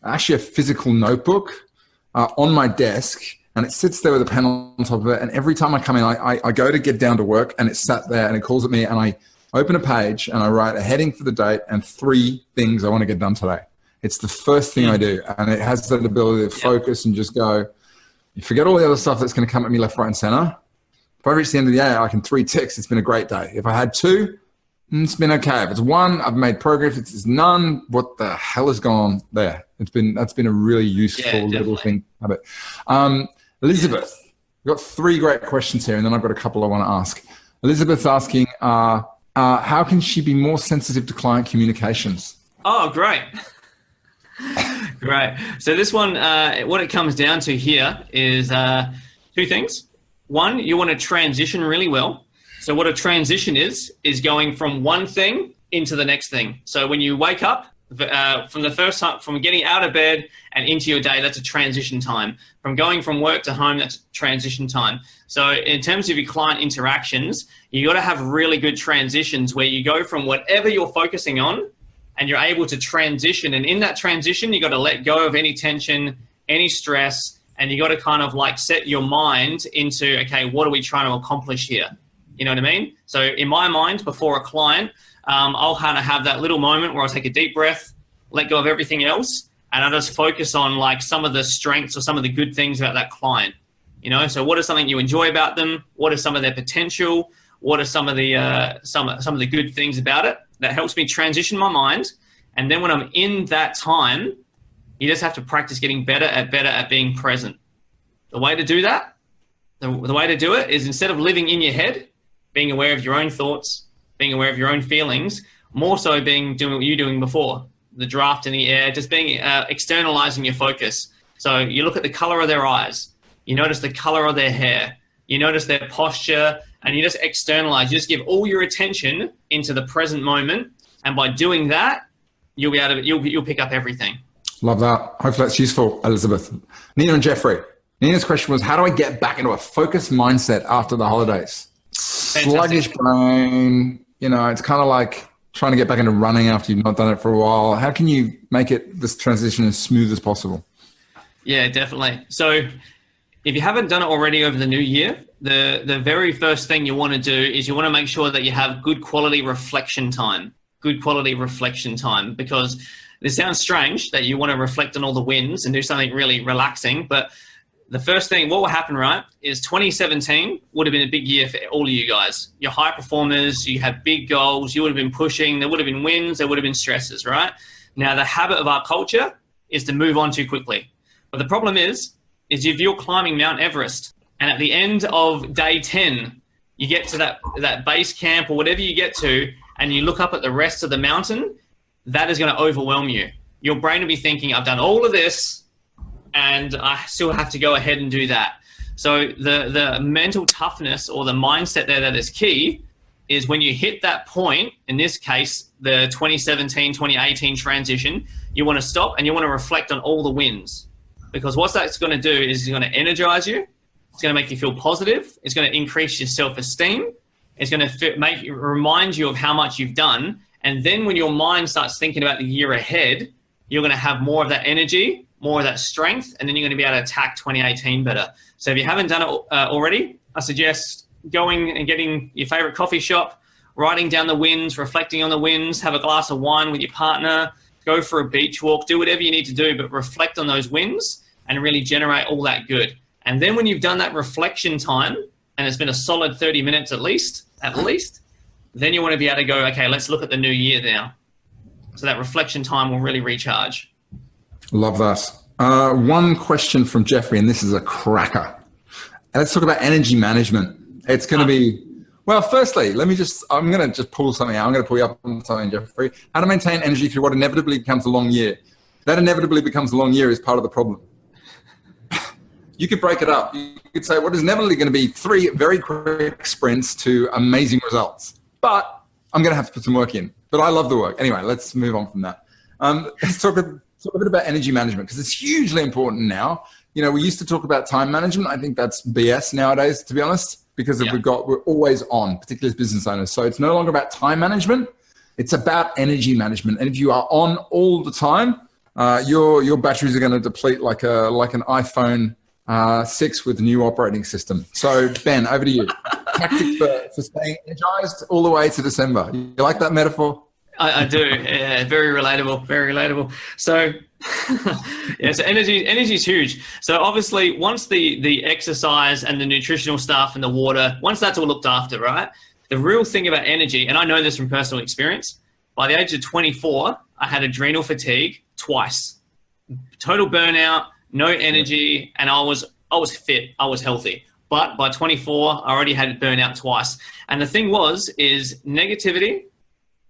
actually a physical notebook on my desk, and it sits there with a pen on top of it. And every time I come in, I go to get down to work and it's sat there and it calls at me, and I open a page and I write a heading for the date and 3 things I want to get done today. It's the first thing I do, and it has that ability to focus and just go, you forget all the other stuff that's going to come at me left, right, and center. If I reach the end of the day, I can 3 ticks. It's been a great day. If I had 2, it's been okay. If it's 1, I've made progress. If it's none, what the hell has gone on there? That's been a really useful little thing. Habit. Elizabeth, we've got 3 great questions here, and then I've got a couple I want to ask. Elizabeth's asking, how can she be more sensitive to client communications? Oh, great. Great. So this one, what it comes down to here is 2 things. 1, you want to transition really well. So what a transition is going from one thing into the next thing. So when you wake up, from the first time, from getting out of bed and into your day, that's a transition time. From going from work to home, that's transition time. So in terms of your client interactions, you got to have really good transitions where you go from whatever you're focusing on and you're able to transition. And in that transition, you got to let go of any tension, any stress, and you got to kind of set your mind into, okay, what are we trying to accomplish here? You know what I mean? So in my mind, before a client, I'll kind of have that little moment where I'll take a deep breath, let go of everything else, and I'll just focus on some of the strengths or some of the good things about that client. So what is something you enjoy about them? What is some of their potential? What are some of the some of the good things about it? That helps me transition my mind. And then when I'm in that time, you just have to practice getting better at being present. The way to do that, the way to do it is instead of living in your head, being aware of your own thoughts, being aware of your own feelings, more so doing what you're doing before, the draft in the air, just being externalizing your focus. So you look at the color of their eyes, you notice the color of their hair, you notice their posture, and you just externalize. You just give all your attention into the present moment, and by doing that, you'll be able to you'll pick up everything. Love that. Hopefully that's useful, Elizabeth. Nina and Jeffrey. Nina's question was, how do I get back into a focused mindset after the holidays? Fantastic. Sluggish brain, it's kind of like trying to get back into running after you've not done it for a while. How can you make this transition as smooth as possible? Yeah, definitely. So if you haven't done it already over the new year, the very first thing you want to do is you want to make sure that you have good quality reflection time. Because this sounds strange that you want to reflect on all the wins and do something really relaxing, but the first thing, what will happen, right, is 2017 would have been a big year for all of you guys. You're high performers, you have big goals, you would have been pushing, there would have been wins, there would have been stresses, right? Now, the habit of our culture is to move on too quickly. But the problem is if you're climbing Mount Everest and at the end of day 10, you get to that base camp or whatever you get to, and you look up at the rest of the mountain, that is going to overwhelm you. Your brain will be thinking, I've done all of this, and I still have to go ahead and do that. So the mental toughness or the mindset there that is key is when you hit that point, in this case, the 2017, 2018 transition, you want to stop and you want to reflect on all the wins. Because what that's going to do is it's going to energize you. It's going to make you feel positive. It's going to increase your self-esteem. It's going to remind you of how much you've done. And then when your mind starts thinking about the year ahead, you're going to have more of that energy, more of that strength, and then you're going to be able to attack 2018 better. So if you haven't done it already, I suggest going and getting your favorite coffee shop, writing down the wins, reflecting on the wins, have a glass of wine with your partner, go for a beach walk, do whatever you need to do, but reflect on those wins and really generate all that good. And then when you've done that reflection time, and it's been a solid 30 minutes at least, then you want to be able to go, okay, let's look at the new year now. So that reflection time will really recharge. Love that. One question from Jeffrey, and this is a cracker. Let's talk about energy management. It's going to be, well, firstly, I'm going to just pull something out. I'm going to pull you up on something, Jeffrey. How to maintain energy through what inevitably becomes a long year. That inevitably becomes a long year is part of the problem. You could break it up. You could say what is inevitably going to be 3 very quick sprints to amazing results. But I'm going to have to put some work in. But I love the work. Anyway, let's move on from that. Let's talk a bit about energy management because it's hugely important now. You know, we used to talk about time management. I think that's BS nowadays, to be honest, because we're always on, particularly as business owners. So it's no longer about time management. It's about energy management. And if you are on all the time, your batteries are going to deplete like an iPhone 6 with the new operating system. So Ben, over to you. Tactics for staying energized all the way to December. You like that metaphor? I do. Yeah, very relatable. Very relatable. So, yeah, so energy is huge. So obviously, once the exercise and the nutritional stuff and the water, once that's all looked after, right? The real thing about energy, and I know this from personal experience, by the age of 24, I had adrenal fatigue twice. Total burnout, no energy, and I was fit, I was healthy. But by 24, I already had burnout twice. And the thing is negativity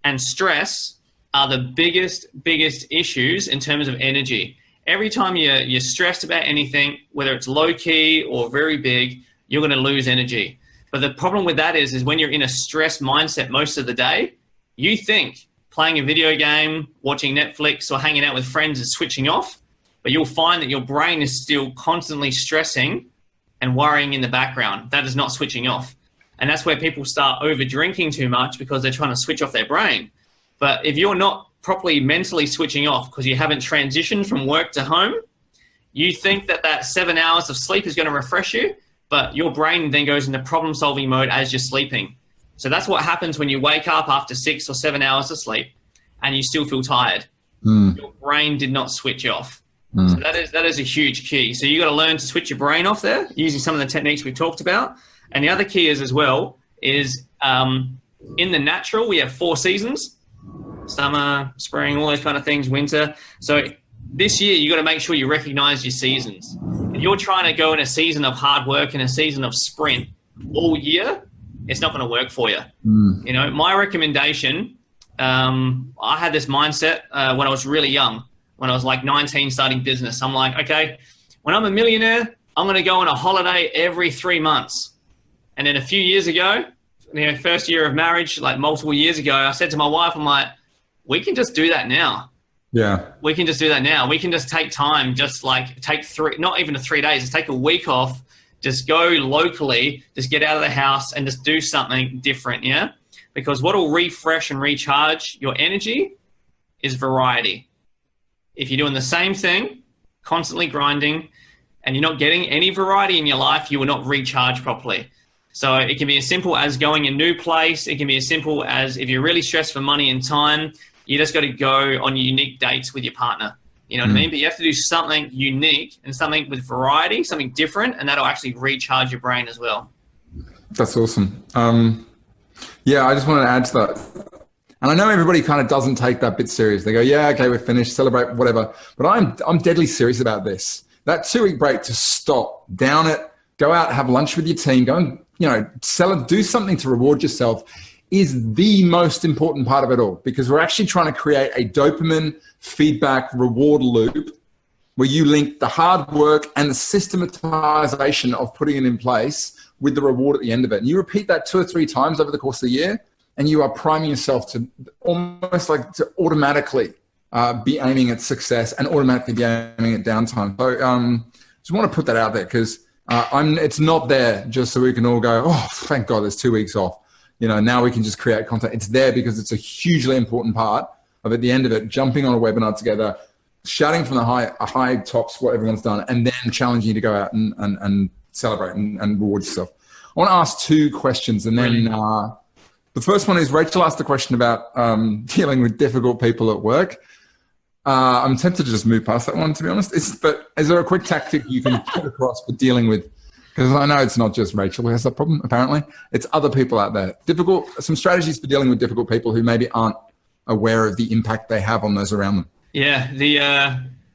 and stress are the biggest issues in terms of energy. Every time you're stressed about anything, whether it's low key or very big, you're going to lose energy. But the problem with that is when you're in a stress mindset most of the day, you think playing a video game, watching Netflix, or hanging out with friends is switching off, but you'll find that your brain is still constantly stressing and worrying in the background. That is not switching off. And that's where people start over drinking too much because they're trying to switch off their brain. But if you're not properly mentally switching off because you haven't transitioned from work to home, you think that 7 hours of sleep is going to refresh you, but your brain then goes into problem-solving mode as you're sleeping. So that's what happens when you wake up after 6 or 7 hours of sleep and you still feel tired. Your brain did not switch off. So that is a huge key. So you got to learn to switch your brain off there using some of the techniques we've talked about. And the other key is in the natural, we have 4 seasons: summer, spring, all those kind of things, winter. So this year, you got to make sure you recognize your seasons. If you're trying to go in a season of hard work and a season of sprint all year, it's not going to work for you. You know, my recommendation, I had this mindset when I was really young, when I was like 19 starting business. I'm like, okay, when I'm a millionaire, I'm going to go on a holiday every 3 months. And then a few years ago, first year of marriage, like multiple years ago, I said to my wife, I'm like, we can just do that now. Yeah. We can just do that now. We can just take time, just like take 3, not even 3 days, just take a week off, just go locally, just get out of the house and just do something different, yeah? Because what will refresh and recharge your energy is variety. If you're doing the same thing, constantly grinding, and you're not getting any variety in your life, you will not recharge properly. So it can be as simple as going a new place. It can be as simple as if you're really stressed for money and time, you just got to go on unique dates with your partner. You know what I mean? But you have to do something unique and something with variety, something different, and that'll actually recharge your brain as well. That's awesome. Yeah, I just wanted to add to that. And I know everybody kind of doesn't take that bit serious. They go, yeah, okay, we're finished, celebrate, whatever. But I'm deadly serious about this. That 2-week break to stop, down it, go out, have lunch with your team, go and, do something to reward yourself is the most important part of it all, because we're actually trying to create a dopamine feedback reward loop where you link the hard work and the systematization of putting it in place with the reward at the end of it. And you repeat that 2 or 3 times over the course of the year, and you are priming yourself to almost like to automatically be aiming at success and automatically be aiming at downtime. So just want to put that out there, because it's not there just so we can all go, oh, thank God there's 2 weeks off. Now we can just create content. It's there because it's a hugely important part of, at the end of it, jumping on a webinar together, shouting from the high tops what everyone's done, and then challenging you to go out and celebrate and reward yourself. I want to ask 2 questions, and then the first one is, Rachel asked a question about dealing with difficult people at work. I'm tempted to just move past that one, to be honest. But is there a quick tactic you can put across for dealing with, because I know it's not just Rachel who has that problem, apparently. It's other people out there. Some strategies for dealing with difficult people who maybe aren't aware of the impact they have on those around them. Yeah,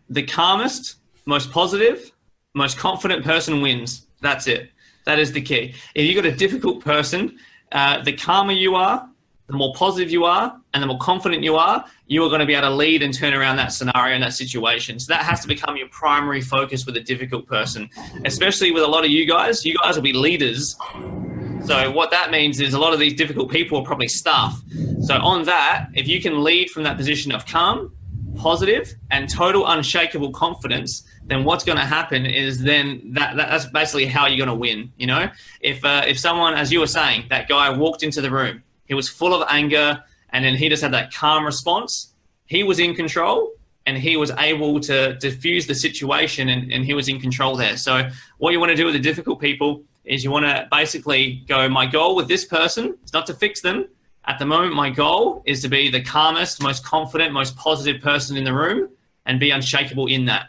the calmest, most positive, most confident person wins. That's it. That is the key. If you've got a difficult person, the calmer you are, the more positive you are, and the more confident you are going to be able to lead and turn around that scenario and that situation. So that has to become your primary focus with a difficult person, especially with a lot of you guys. You guys will be leaders. So what that means is a lot of these difficult people are probably staff. So on that, if you can lead from that position of calm, positive, and total unshakable confidence, then what's going to happen is then that's basically how you're going to win. If someone, as you were saying, that guy walked into the room, he was full of anger, and then he just had that calm response. He was in control, and he was able to diffuse the situation, and he was in control there. So what you want to do with the difficult people is you want to basically go, my goal with this person is not to fix them. At the moment, my goal is to be the calmest, most confident, most positive person in the room and be unshakable in that.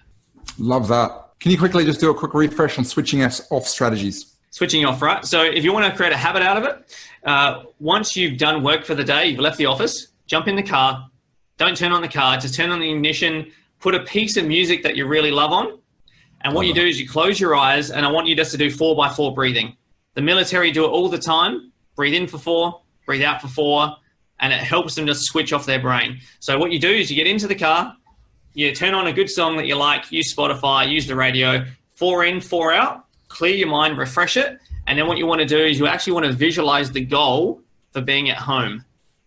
Love that. Can you quickly just do a quick refresh on switching off strategies? Switching off, right? So if you want to create a habit out of it, once you've done work for the day, you've left the office, jump in the car. Don't turn on the car, just turn on the ignition, put a piece of music that you really love on. And what you do is you close your eyes, and I want you just to do 4x4 breathing. The military do it all the time. Breathe in for 4, breathe out for 4, and it helps them to switch off their brain. So what you do is you get into the car, you turn on a good song that you like, use Spotify, use the radio, 4 in, 4 out, clear your mind, refresh it. And then what you want to do is you actually want to visualize the goal for being at home.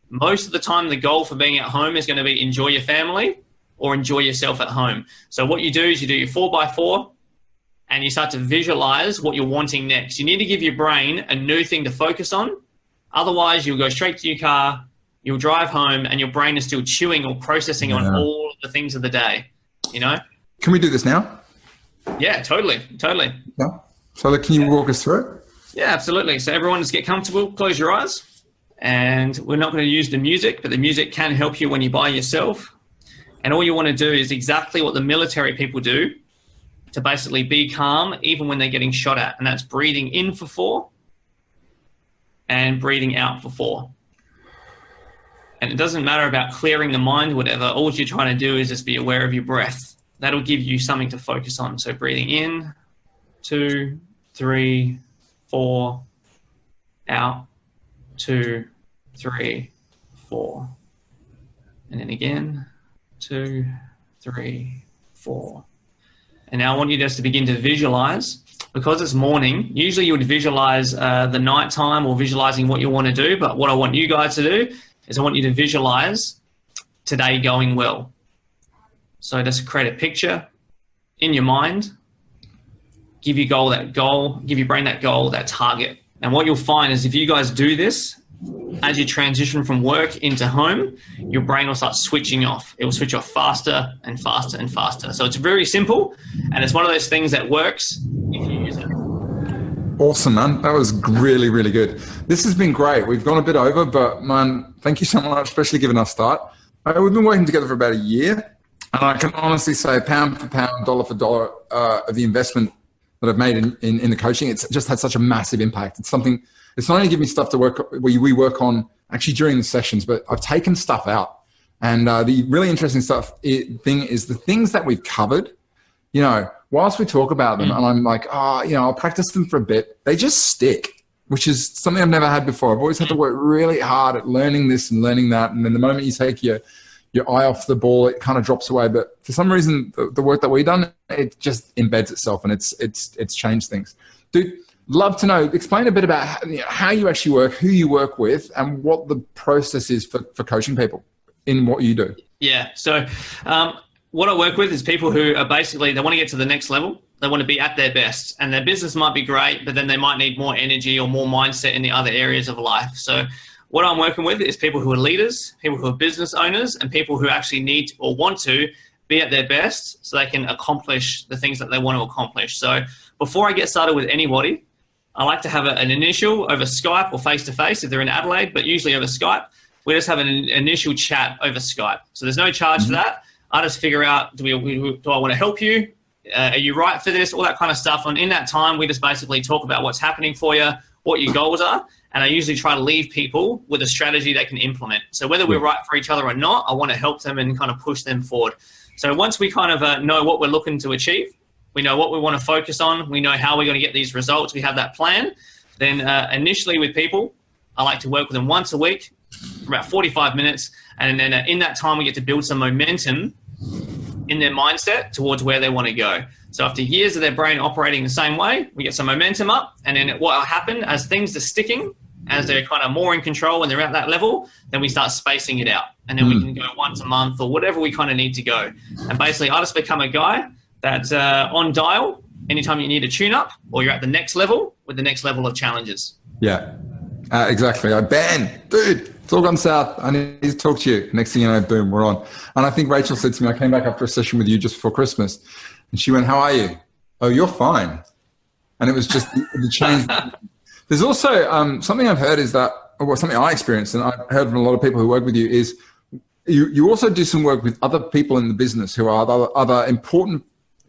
Most of the time, the goal for being at home is going to be enjoy your family or enjoy yourself at home. So what you do is you do your 4x4 and you start to visualize what you're wanting next. You need to give your brain a new thing to focus on. Otherwise, you'll go straight to your car, you'll drive home, and your brain is still chewing or processing on all the things of the day, Can we do this now? Yeah, totally. Yeah. So can you walk us through it? Yeah, absolutely. So everyone just get comfortable, close your eyes. And we're not going to use the music, but the music can help you when you're by yourself. And all you want to do is exactly what the military people do to basically be calm, even when they're getting shot at. And that's breathing in for 4 and breathing out for 4. And it doesn't matter about clearing the mind, whatever. All you're trying to do is just be aware of your breath. That'll give you something to focus on. So breathing in, 2, 3, 4, out, 2, 3, 4. And then again, 2, 3, 4. And now I want you just to begin to visualize. Because it's morning, usually you would visualize the nighttime or visualizing what you want to do. But what I want you guys to do is I want you to visualize today going well. So just create a picture in your mind. Give your brain that goal, that target. And what you'll find is if you guys do this, as you transition from work into home, your brain will start switching off. It will switch off faster and faster and faster. So it's very simple, and it's one of those things that works if you use it. Awesome, man. That was really, really good. This has been great. We've gone a bit over, but man, thank you so much, especially giving us a start. We've been working together for about a year, and I can honestly say pound for pound, dollar for dollar of the investment that I've made in the coaching, it's just had such a massive impact. It's something, it's not only giving me stuff to work, we work on actually during the sessions, but I've taken stuff out. And the really interesting thing is the things that we've covered, whilst we talk about them and I'm like, I'll practice them for a bit, they just stick, which is something I've never had before. I've always had to work really hard at learning this and learning that. And then the moment you take your your eye off the ball, it kind of drops away. But for some reason, the work that we've done, it just embeds itself, and it's changed things. Dude, love to know, explain a bit about how you actually work, who you work with, and what the process is for coaching people in what you do. Yeah. So what I work with is people who are basically, they want to get to the next level. They want to be at their best, and their business might be great, but then they might need more energy or more mindset in the other areas of life. So what I'm working with is people who are leaders, people who are business owners, and people who actually need or want to be at their best so they can accomplish the things that they want to accomplish. So before I get started with anybody, I like to have an initial over Skype or face-to-face if they're in Adelaide, but usually over Skype. We just have an initial chat over Skype. So there's no charge for that. I just figure out, do I want to help you? Are you right for this? All that kind of stuff. And in that time, we just basically talk about what's happening for you, what your goals are. And I usually try to leave people with a strategy they can implement. So whether we're right for each other or not, I want to help them and kind of push them forward. So once we kind of know what we're looking to achieve, we know what we want to focus on, we know how we're going to get these results, we have that plan, then initially with people, I like to work with them once a week for about 45 minutes. And then in that time, we get to build some momentum in their mindset towards where they want to go. So after years of their brain operating the same way, we get some momentum up. And then what will happen as things are sticking, as they're kind of more in control and they're at that level, then we start spacing it out. And then we can go once a month or whatever we kind of need to go. And basically, I just become a guy that's on dial anytime you need a tune-up or you're at the next level with the next level of challenges. Yeah, exactly. Ben, dude, it's all gone south. I need to talk to you. Next thing you know, boom, we're on. And I think Rachel said to me, I came back after a session with you just before Christmas. And she went, how are you? Oh, you're fine. And it was just the change. There's also something I've heard is that, or something I experienced, and I've heard from a lot of people who work with you, is you also do some work with other people in the business who are other important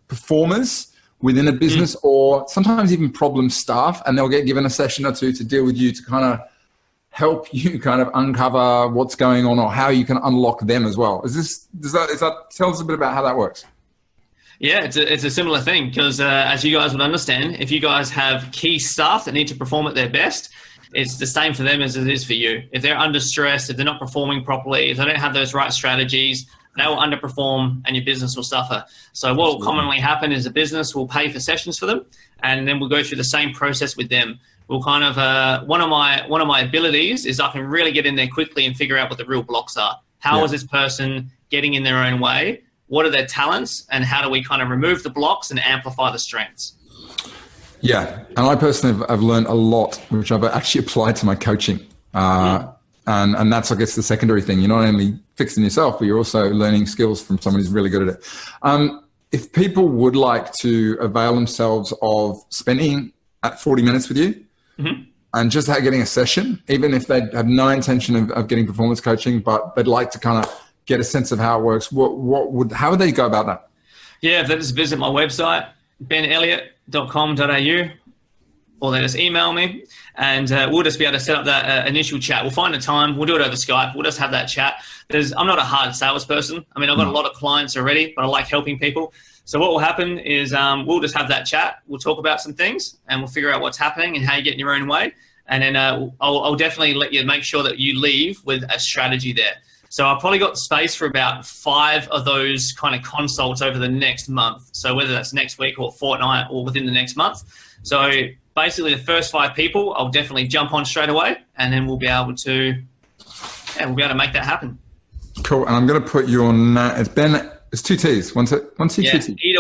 performers within a business or sometimes even problem staff, and they'll get given a session or two to deal with you to kind of help you kind of uncover what's going on or how you can unlock them as well. Does that tell us a bit about how that works? Yeah, it's a similar thing because as you guys would understand, if you guys have key staff that need to perform at their best, it's the same for them as it is for you. If they're under stress, if they're not performing properly, if they don't have those right strategies, they will underperform and your business will suffer. So what will commonly happen is a business will pay for sessions for them, and then we'll go through the same process with them. We'll kind of one of my abilities is I can really get in there quickly and figure out what the real blocks are. How is this person getting in their own way? What are their talents, and how do we kind of remove the blocks and amplify the strengths? Yeah, and I personally have learned a lot, which I've actually applied to my coaching. And that's, I guess, the secondary thing. You're not only fixing yourself, but you're also learning skills from someone who's really good at it. If people would like to avail themselves of spending at 40 minutes with you and just getting a session, even if they have no intention of getting performance coaching, but they'd like to kind of get a sense of how it works, how would they go about that? Yeah, if they just visit my website, benelliot.com.au, or they just email me, and we'll just be able to set up that initial chat. We'll find a time. We'll do it over Skype. We'll just have that chat. I'm not a hard salesperson. I mean, I've got a lot of clients already, but I like helping people. So what will happen is we'll just have that chat. We'll talk about some things, and we'll figure out what's happening and how you get in your own way. And then I'll definitely let you make sure that you leave with a strategy there. So I've probably got space for about 5 of those kind of consults over the next month. So whether that's next week or fortnight or within the next month. So basically the first 5 people, I'll definitely jump on straight away, and then we'll be able to make that happen. Cool. And I'm going to put you on, it's Ben, it's 2 T's, one T, 2 T.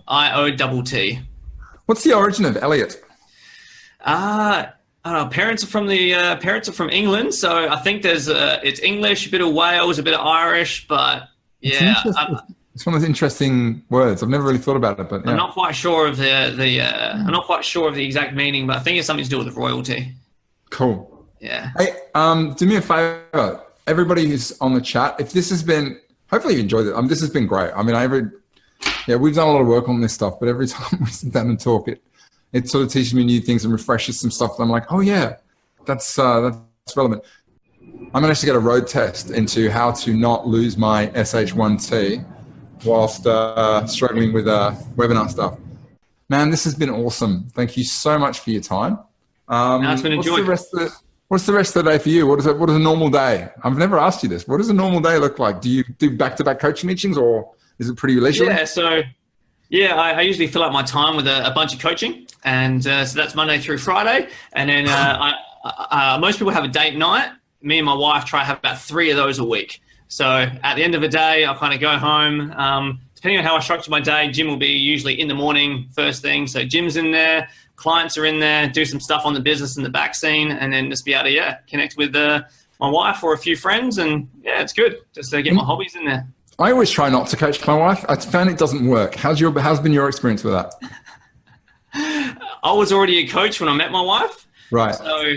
ELLIOTT. What's the origin of Elliot? I don't know, parents are from England, so I think there's it's English, a bit of Wales, a bit of Irish, but yeah, it's one of those interesting words. I've never really thought about it, but yeah. I'm not quite sure of I'm not quite sure of the exact meaning, but I think it's something to do with royalty. Cool. Yeah. Hey, do me a favor, everybody who's on the chat. If this has been, hopefully you enjoyed it. This has been great. I mean, we've done a lot of work on this stuff, but every time we sit down and talk, it sort of teaches me new things and refreshes some stuff. I'm like, oh yeah, that's relevant. I managed to get a road test into how to not lose my SH1T whilst struggling with webinar stuff. Man, this has been awesome. Thank you so much for your time. It's been enjoyed. What's the rest of the day for you? What is a normal day? I've never asked you this. What does a normal day look like? Do you do back-to-back coaching meetings, or is it pretty leisurely? I usually fill up my time with a bunch of coaching, and so that's Monday through Friday. And then most people have a date night. Me and my wife try to have about 3 of those a week. So at the end of the day, I'll kind of go home. Depending on how I structure my day, gym will be usually in the morning, first thing. So gym's in there, clients are in there, do some stuff on the business in the back scene, and then just be able to connect with my wife or a few friends. And it's good just to get my hobbies in there. I always try not to coach my wife. I found it doesn't work. How's been your experience with that? I was already a coach when I met my wife. Right. So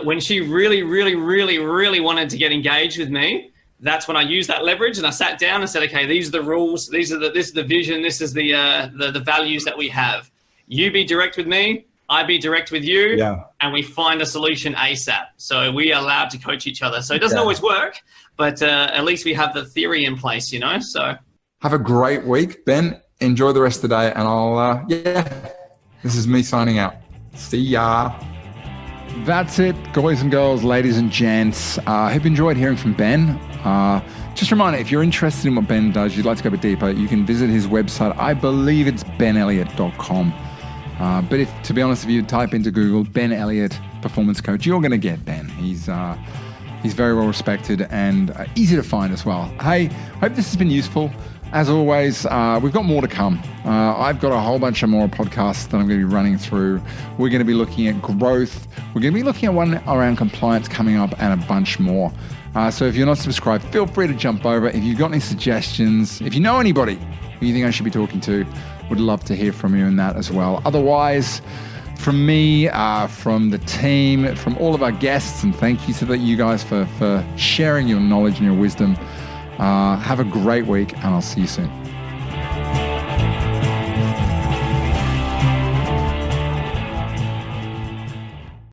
when she really, really, really, really wanted to get engaged with me, that's when I used that leverage, and I sat down and said, okay, these are the rules. This is the vision. This is the values that we have. You be direct with me. I be direct with you. Yeah. And we find a solution ASAP. So we are allowed to coach each other. So it doesn't always work, but at least we have the theory in place, So have a great week, Ben. Enjoy the rest of the day, and I'll this is me signing out. See ya. That's it, boys and girls, ladies and gents. I hope you enjoyed hearing from Ben. Just a reminder, if you're interested in what Ben does, you'd like to go a bit deeper, you can visit his website. I believe it's benelliot.com. But if, to be honest, if you type into Google Ben Elliot Performance Coach, you're going to get Ben. He's very well respected and easy to find as well. Hey, hope this has been useful. As always, we've got more to come. I've got a whole bunch of more podcasts that I'm going to be running through. We're going to be looking at growth. We're going to be looking at one around compliance coming up, and a bunch more. So if you're not subscribed, feel free to jump over. If you've got any suggestions, if you know anybody who you think I should be talking to, would love to hear from you in that as well. Otherwise, from me, from the team, from all of our guests, and thank you to you guys for sharing your knowledge and your wisdom. Have a great week, and I'll see you soon.